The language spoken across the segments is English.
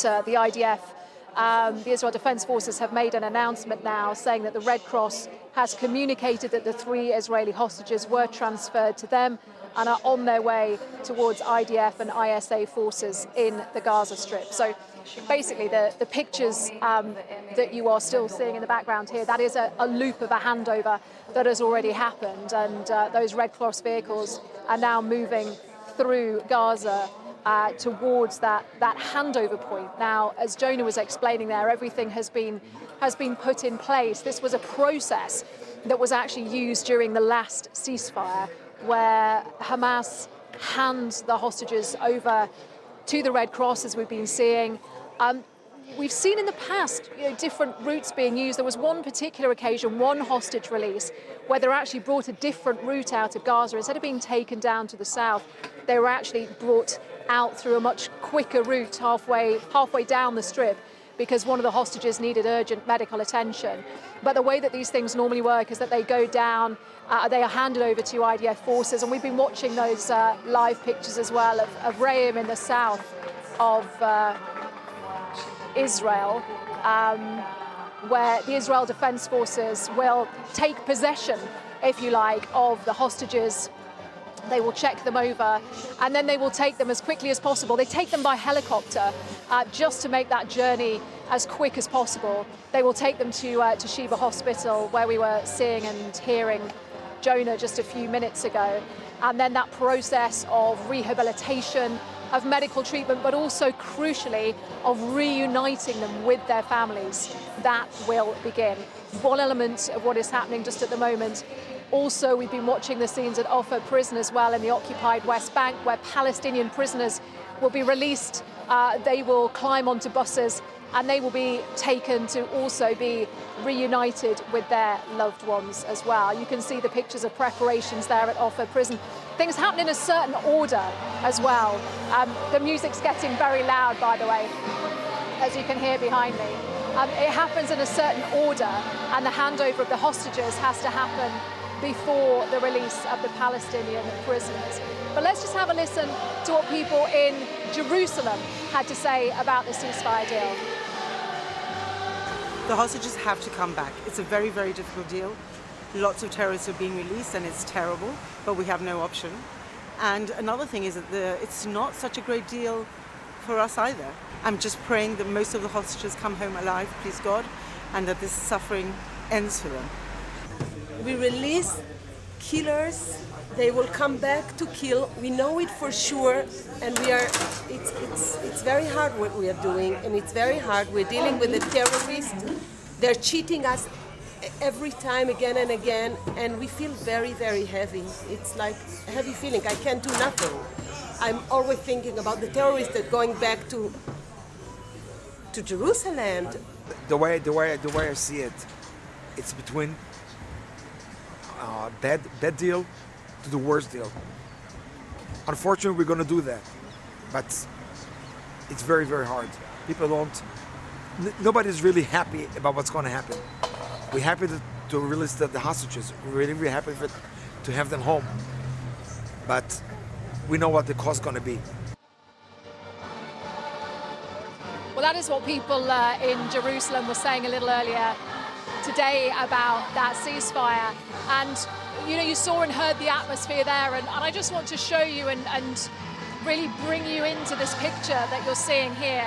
the IDF, the Israel Defense Forces, have made an announcement now saying that the Red Cross has communicated that the 3 Israeli hostages were transferred to them and are on their way towards IDF and ISA forces in the Gaza Strip. So basically the pictures that you are still seeing in the background here, that is a loop of a handover that has already happened, and those Red Cross vehicles are now moving through Gaza towards that handover point. Now, as Jonah was explaining there, everything has been put in place. This was a process that was actually used during the last ceasefire, where Hamas hands the hostages over to the Red Cross, as we've been seeing. We've seen in the past, different routes being used. There was one particular occasion, one hostage release, where they actually brought a different route out of Gaza. Instead of being taken down to the south, they were actually brought out through a much quicker route halfway down the strip, because one of the hostages needed urgent medical attention. But the way that these things normally work is that they go down, they are handed over to IDF forces, and we've been watching those live pictures as well of Re'im in the south of Israel, where the Israel Defense Forces will take possession, if you like, of the hostages. They will check them over, and then they will take them as quickly as possible. They take them by helicopter just to make that journey as quick as possible. They will take them to Sheba Hospital, where we were seeing and hearing Jonah just a few minutes ago. And then that process of rehabilitation, of medical treatment, but also crucially of reuniting them with their families, that will begin. One element of what is happening just at the moment. Also, we've been watching the scenes at Offa prison as well in the occupied West Bank, where Palestinian prisoners will be released. They will climb onto buses and they will be taken to also be reunited with their loved ones as well. You can see the pictures of preparations there at Offa prison. Things happen in a certain order as well. The music's getting very loud, by the way, as you can hear behind me. It happens in a certain order, and the handover of the hostages has to happen before the release of the Palestinian prisoners. But let's just have a listen to what people in Jerusalem had to say about the ceasefire deal. The hostages have to come back. It's a very, very difficult deal. Lots of terrorists are being released, and it's terrible, but we have no option. And another thing is that it's not such a great deal for us either. I'm just praying that most of the hostages come home alive, please God, and that this suffering ends for them. We release killers, they will come back to kill. We know it for sure, and it's very hard what we are doing, and it's very hard. We're dealing with the terrorists. They're cheating us every time, again and again, and we feel very, very heavy. It's like a heavy feeling. I can't do nothing. I'm always thinking about the terrorists that are going back to Jerusalem. The way I see it, it's between bad deal to the worst deal. Unfortunately, we're going to do that, but it's very, very hard. Nobody's really happy about what's going to happen. We're happy to release the hostages. We're really, really happy to have them home, but we know what the cost is going to be. Well, that is what people in Jerusalem were saying a little earlier today about that ceasefire. And you saw and heard the atmosphere there, and I just want to show you and really bring you into this picture that you're seeing here.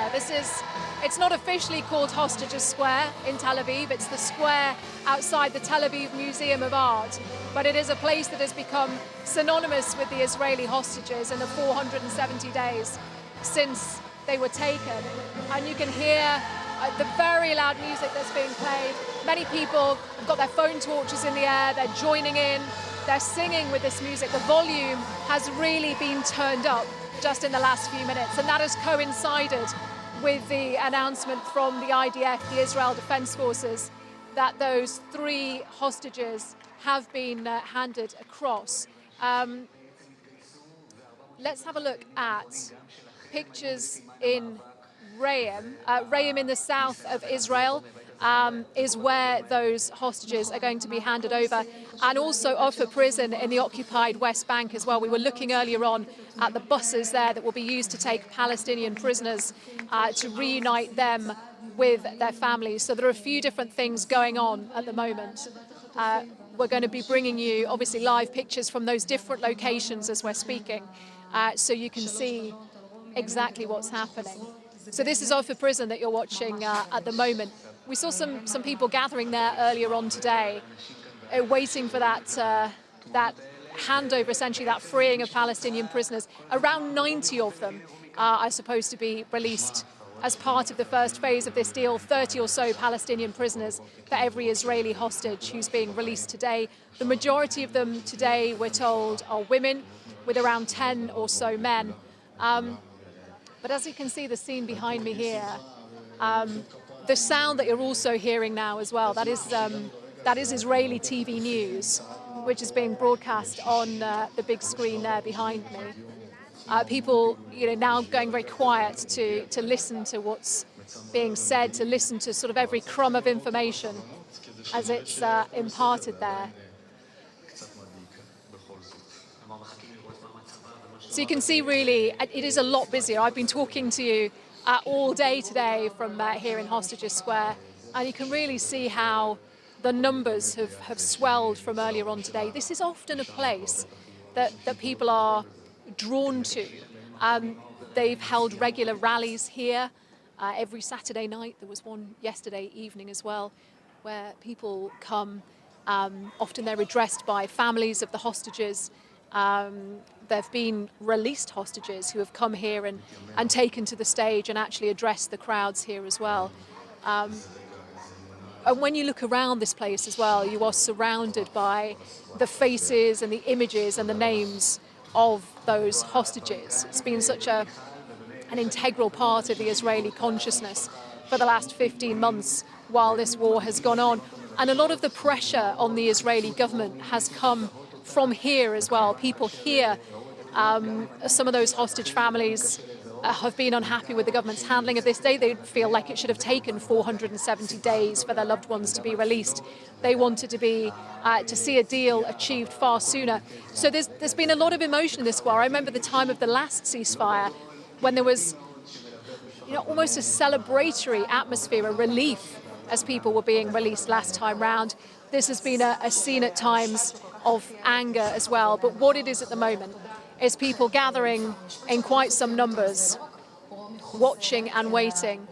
It's not officially called Hostages Square in Tel Aviv. It's the square outside the Tel Aviv Museum of Art, but it is a place that has become synonymous with the Israeli hostages in the 470 days since they were taken. And you can hear the very loud music that's being played. Many people have got their phone torches in the air, they're joining in, they're singing with this music. The volume has really been turned up just in the last few minutes, and that has coincided with the announcement from the IDF, the Israel Defense Forces, that those 3 hostages have been handed across. Let's have a look at pictures in Re'im in the south of Israel. is where those hostages are going to be handed over, and also Ofer prison in the occupied West Bank as well. We were looking earlier on at the buses there that will be used to take Palestinian prisoners to reunite them with their families. So there are a few different things going on at the moment. We're going to be bringing you, obviously, live pictures from those different locations as we're speaking, so you can see exactly what's happening. So this is Ofer prison that you're watching at the moment. We saw some people gathering there earlier on today, waiting for that handover, essentially that freeing of Palestinian prisoners. Around 90 of them are supposed to be released as part of the first phase of this deal. 30 or so Palestinian prisoners for every Israeli hostage who's being released today. The majority of them today, we're told, are women, with around 10 or so men. But as you can see, the scene behind me here, the sound that you're also hearing now as well, that is Israeli TV news, which is being broadcast on the big screen there behind me. People, now going very quiet to listen to what's being said, to listen to sort of every crumb of information as it's imparted there. So you can see, really, it is a lot busier. I've been talking to you all day today from here in Hostages Square, and you can really see how the numbers have swelled from earlier on today. This is often a place that people are drawn to. They've held regular rallies here every Saturday night. There was one yesterday evening as well, where people come. Often they're addressed by families of the hostages. There have been released hostages who have come here and taken to the stage and actually addressed the crowds here as well. And when you look around this place as well, you are surrounded by the faces and the images and the names of those hostages. It's been such an integral part of the Israeli consciousness for the last 15 months while this war has gone on. And a lot of the pressure on the Israeli government has come from here as well. People here, some of those hostage families have been unhappy with the government's handling of this day. They feel like it should have taken 470 days for their loved ones to be released. They wanted to see a deal achieved far sooner. So there's been a lot of emotion in this war. I remember the time of the last ceasefire when there was almost a celebratory atmosphere, a relief as people were being released last time round. This has been a scene at times of anger as well. But what it is at the moment is people gathering in quite some numbers, watching and waiting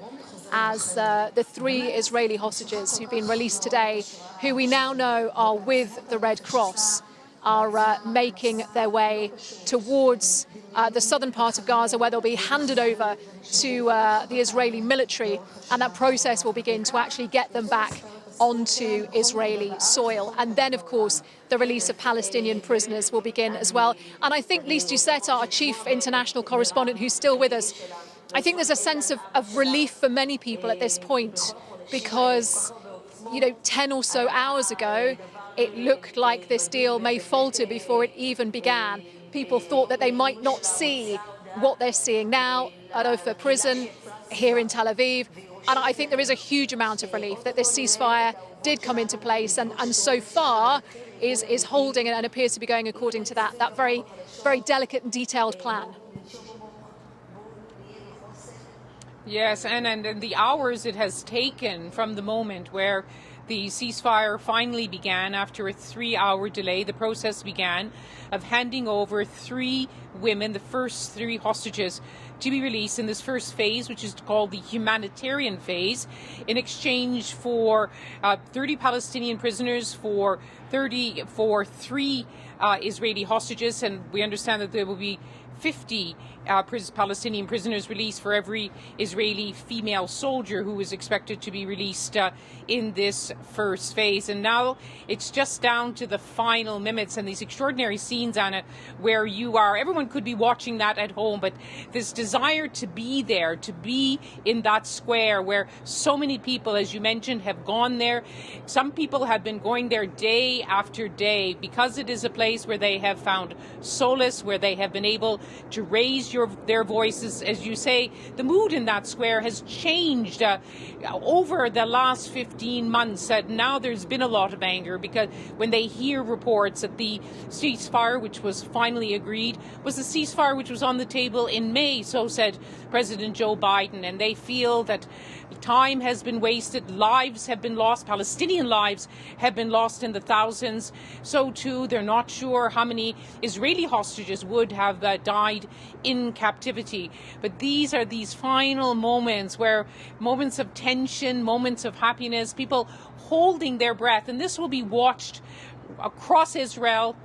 as the 3 Israeli hostages who've been released today, who we now know are with the Red Cross, are making their way towards the southern part of Gaza, where they'll be handed over to the Israeli military, and that process will begin to actually get them back onto Israeli soil. And then, of course, the release of Palestinian prisoners will begin as well. And I think Lise Doucette, our chief international correspondent, who's still with us, I think there's a sense of relief for many people at this point, because, 10 or so hours ago, it looked like this deal may falter before it even began. People thought that they might not see what they're seeing now at Ofer prison here in Tel Aviv. And I think there is a huge amount of relief that this ceasefire did come into place and so far is holding and appears to be going according to that very, very delicate and detailed plan. Yes, and the hours it has taken from the moment where the ceasefire finally began after a 3-hour delay. The process began of handing over 3 women, the first 3 hostages, to be released in this first phase, which is called the humanitarian phase, in exchange for 30 Palestinian prisoners, for 3 Israeli hostages, and we understand that there will be 50 Palestinian prisoners released for every Israeli female soldier who is expected to be released in this first phase. And now it's just down to the final minutes and these extraordinary scenes, Anna, where everyone could be watching that at home, but this desire to be there, to be in that square where so many people, as you mentioned, have gone there. Some people have been going there day after day because it is a place where they have found solace, where they have been able to raise their voices. As you say, the mood in that square has changed over the last 15 months. Now there's been a lot of anger because when they hear reports that the ceasefire, which was finally agreed, was the ceasefire which was on the table in May, so said President Joe Biden, and they feel that time has been wasted, lives have been lost, Palestinian lives have been lost in the thousands. So too, they're not sure how many Israeli hostages would have died in captivity. But these are these final moments where moments of tension, moments of happiness, people holding their breath, and this will be watched across Israel,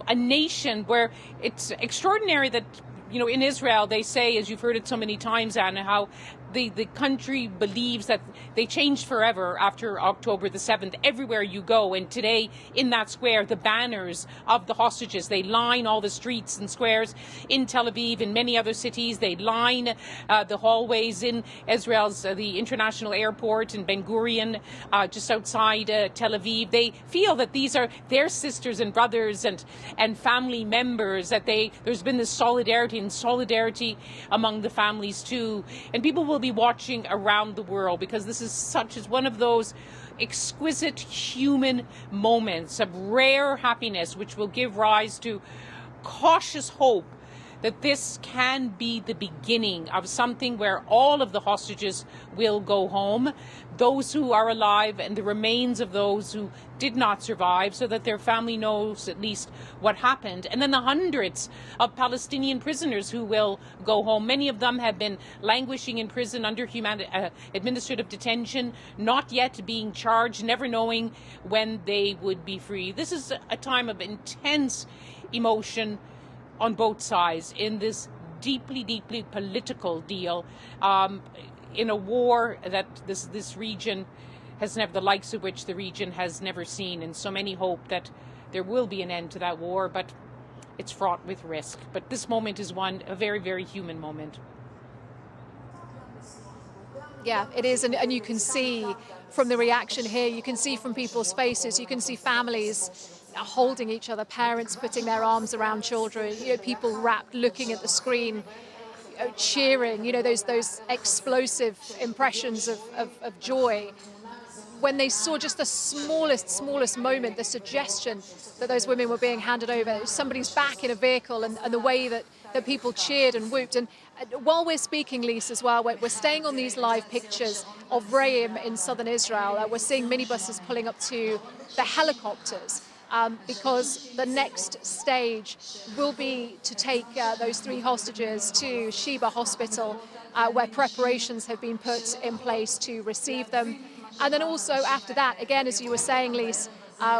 a nation where it's extraordinary that, you know, in Israel, they say, as you've heard it so many times, Anna, how the country believes that they changed forever after October the 7th. Everywhere you go, and today in that square, the banners of the hostages, they line all the streets and squares in Tel Aviv, in many other cities. They line the hallways in Israel's the international airport in Ben Gurion, just outside Tel Aviv. They feel that these are their sisters and brothers and family members, that there's been this solidarity among the families too. And people will be watching around the world because this is one of those exquisite human moments of rare happiness which will give rise to cautious hope that this can be the beginning of something where all of the hostages will go home, those who are alive and the remains of those who did not survive, so that their family knows at least what happened. And then the hundreds of Palestinian prisoners who will go home. Many of them have been languishing in prison under administrative detention, not yet being charged, never knowing when they would be free. This is a time of intense emotion on both sides in this deeply, deeply political deal, in a war that this region has never, the likes of which the region has never seen. And so many hope that there will be an end to that war, but it's fraught with risk. But this moment is a very, very human moment. Yeah, it is, and you can see from the reaction here, you can see from people's faces, you can see families holding each other, parents putting their arms around children, people rapt, looking at the screen, cheering, those explosive impressions of joy. When they saw just the smallest moment, the suggestion that those women were being handed over, somebody's back in a vehicle, and the way that people cheered and whooped. And while we're speaking, Lise, as well, we're staying on these live pictures of Re'im in southern Israel. We're seeing minibuses pulling up to the helicopters. Because the next stage will be to take those 3 hostages to Sheba Hospital, where preparations have been put in place to receive them. And then also after that, again, as you were saying, Lise,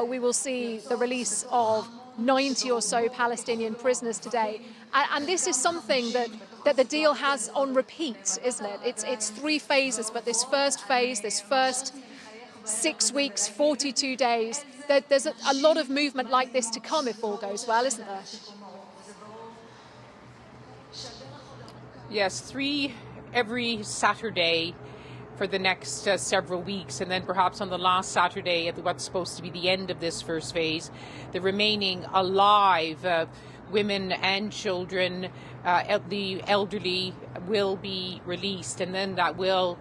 we will see the release of 90 or so Palestinian prisoners today. And this is something that the deal has on repeat, isn't it? It's 3 phases, but this first phase, this first 6 weeks, 42 days, there's a lot of movement like this to come if all goes well, isn't there? Yes, 3 every Saturday for the next several weeks, and then perhaps on the last Saturday at what's supposed to be the end of this first phase, the remaining alive women and children, the elderly, will be released, and then that will,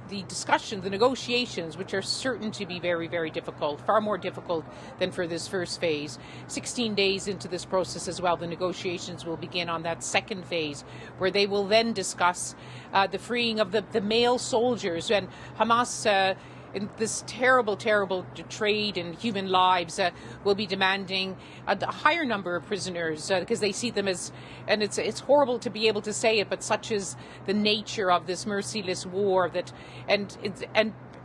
the discussion, the negotiations, which are certain to be very, very difficult, far more difficult than for this first phase. 16 days into this process as well, the negotiations will begin on that second phase, where they will then discuss the freeing of the male soldiers. And Hamas, in this terrible trade in human lives, will be demanding a higher number of prisoners because they see them as, and it's horrible to be able to say it, but such is the nature of this merciless war that, and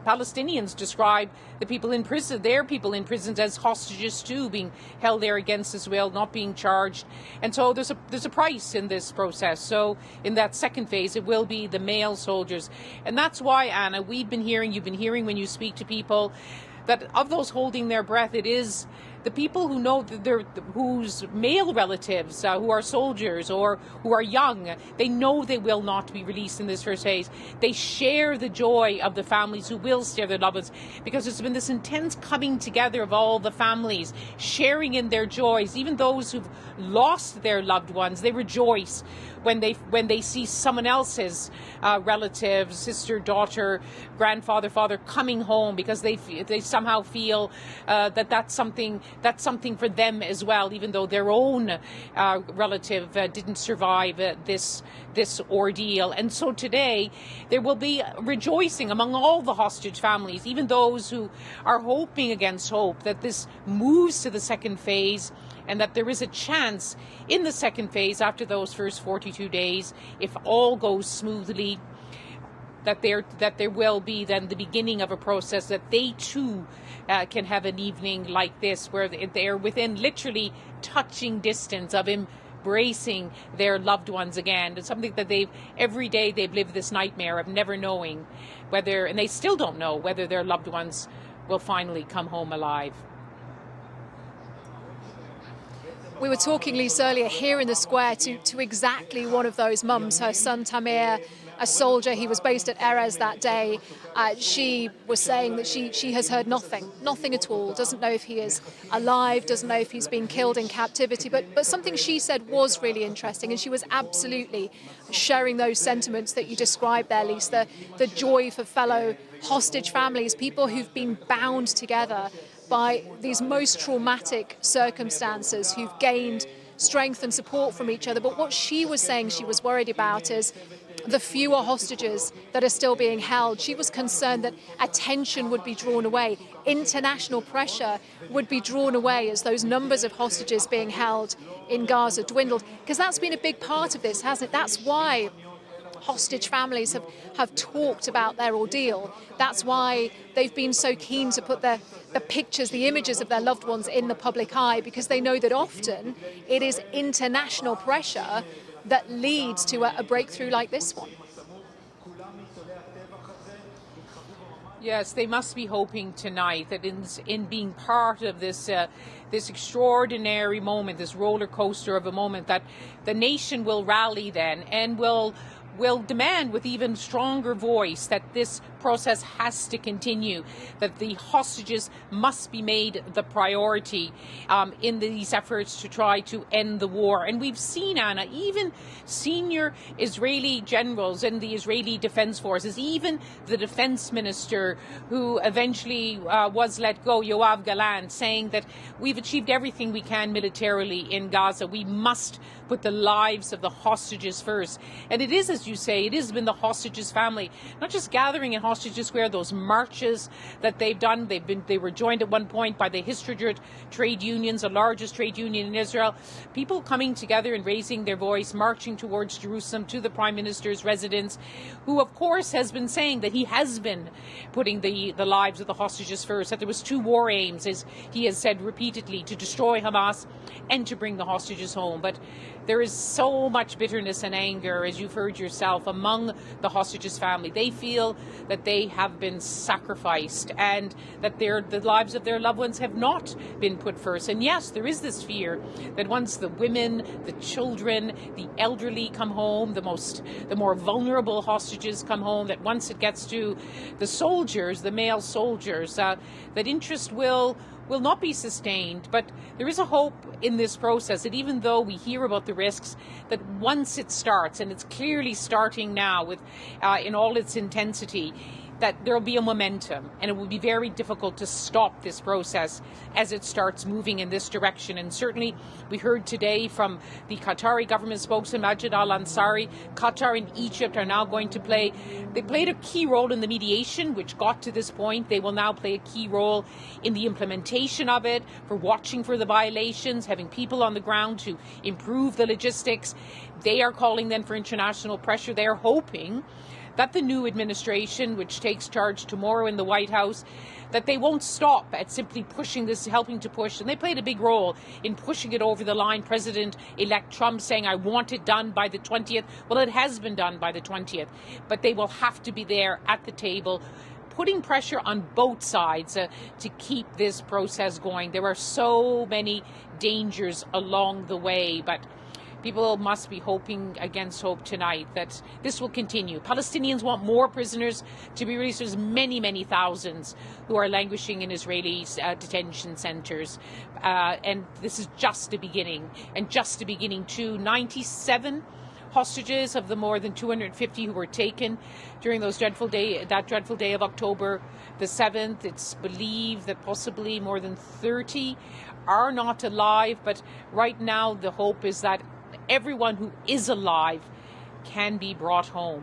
Palestinians describe the people in prison, their people in prisons, as hostages too, being held there against his will, not being charged. And so there's a price in this process. So in that second phase, it will be the male soldiers. And that's why, Anna, you've been hearing when you speak to people, that of those holding their breath, it is the people who know that whose male relatives who are soldiers or who are young, they know they will not be released in this first phase. They share the joy of the families who will share their loved ones, because there's been this intense coming together of all the families, sharing in their joys. Even those who've lost their loved ones, they rejoice when they see someone else's relative, sister, daughter, grandfather, father coming home, because they somehow feel that's something for them as well, even though their own relative didn't survive this ordeal. And so today there will be rejoicing among all the hostage families, even those who are hoping against hope that this moves to the second phase, and that there is a chance in the second phase, after those first 42 days, if all goes smoothly, that there will be then the beginning of a process that they too can have an evening like this, where they're within literally touching distance of embracing their loved ones again. It's something that every day they've lived this nightmare of never knowing whether, and they still don't know whether their loved ones will finally come home alive. We were talking, Lisa, earlier here in the square to exactly one of those mums. Her son Tamir, a soldier, he was based at Erez that day. She was saying that she has heard nothing at all, doesn't know if he is alive, doesn't know if he's been killed in captivity. But something she said was really interesting, and she was absolutely sharing those sentiments that you described there, Lisa, the joy for fellow hostage families, people who've been bound together by these most traumatic circumstances, who've gained strength and support from each other. But what she was saying she was worried about is the fewer hostages that are still being held. She was concerned that attention would be drawn away, international pressure would be drawn away as those numbers of hostages being held in Gaza dwindled, because that's been a big part of this, hasn't it? That's why hostage families have talked about their ordeal. That's why they've been so keen to put the pictures, the images of their loved ones in the public eye, because they know that often it is international pressure that leads to a breakthrough like this one. Yes, they must be hoping tonight that in being part of this extraordinary moment, this roller coaster of a moment, that the nation will rally then and will demand with even stronger voice that this process has to continue, that the hostages must be made the priority in these efforts to try to end the war. And we've seen, Anna, even senior Israeli generals in the Israeli Defense Forces, even the defense minister who eventually was let go, Yoav Gallant, saying that we've achieved everything we can militarily in Gaza. We must put the lives of the hostages first. And it is, as you say, it has been the hostages family, not just gathering in Hostages Square, those marches that they've done. They were joined at one point by the Histadrut trade unions, the largest trade union in Israel. People coming together and raising their voice, marching towards Jerusalem, to the Prime Minister's residence, who of course has been saying that he has been putting the lives of the hostages first, that there was two war aims, as he has said repeatedly, to destroy Hamas and to bring the hostages home. But there is so much bitterness and anger, as you've heard yourself, among the hostages family. They feel that they have been sacrificed and that the lives of their loved ones have not been put first. And yes, there is this fear that once the women, the children, the elderly come home, the more vulnerable hostages come home, that once it gets to the soldiers, the male soldiers, that interest will not be sustained. But there is a hope in this process that even though we hear about the risks, that once it starts, and it's clearly starting now with in all its intensity, that there will be a momentum, and it will be very difficult to stop this process as it starts moving in this direction. And certainly we heard today from the Qatari government spokesman, Majid al-Ansari, Qatar and Egypt are now going to they played a key role in the mediation, which got to this point. They will now play a key role in the implementation of it, for watching for the violations, having people on the ground to improve the logistics. They are calling then for international pressure. They are hoping that the new administration, which takes charge tomorrow in the White House, that they won't stop at simply pushing this, helping to push. And they played a big role in pushing it over the line. President-elect Trump saying, I want it done by the 20th. Well, it has been done by the 20th, but they will have to be there at the table, putting pressure on both sides to keep this process going. There are so many dangers along the way, but people must be hoping against hope tonight that this will continue. Palestinians want more prisoners to be released. There's many, many thousands who are languishing in Israeli detention centres. And this is just the beginning. And just the beginning too. 97 hostages of the more than 250 who were taken during that dreadful day of October the 7th. It's believed that possibly more than 30 are not alive. But right now the hope is that everyone who is alive can be brought home.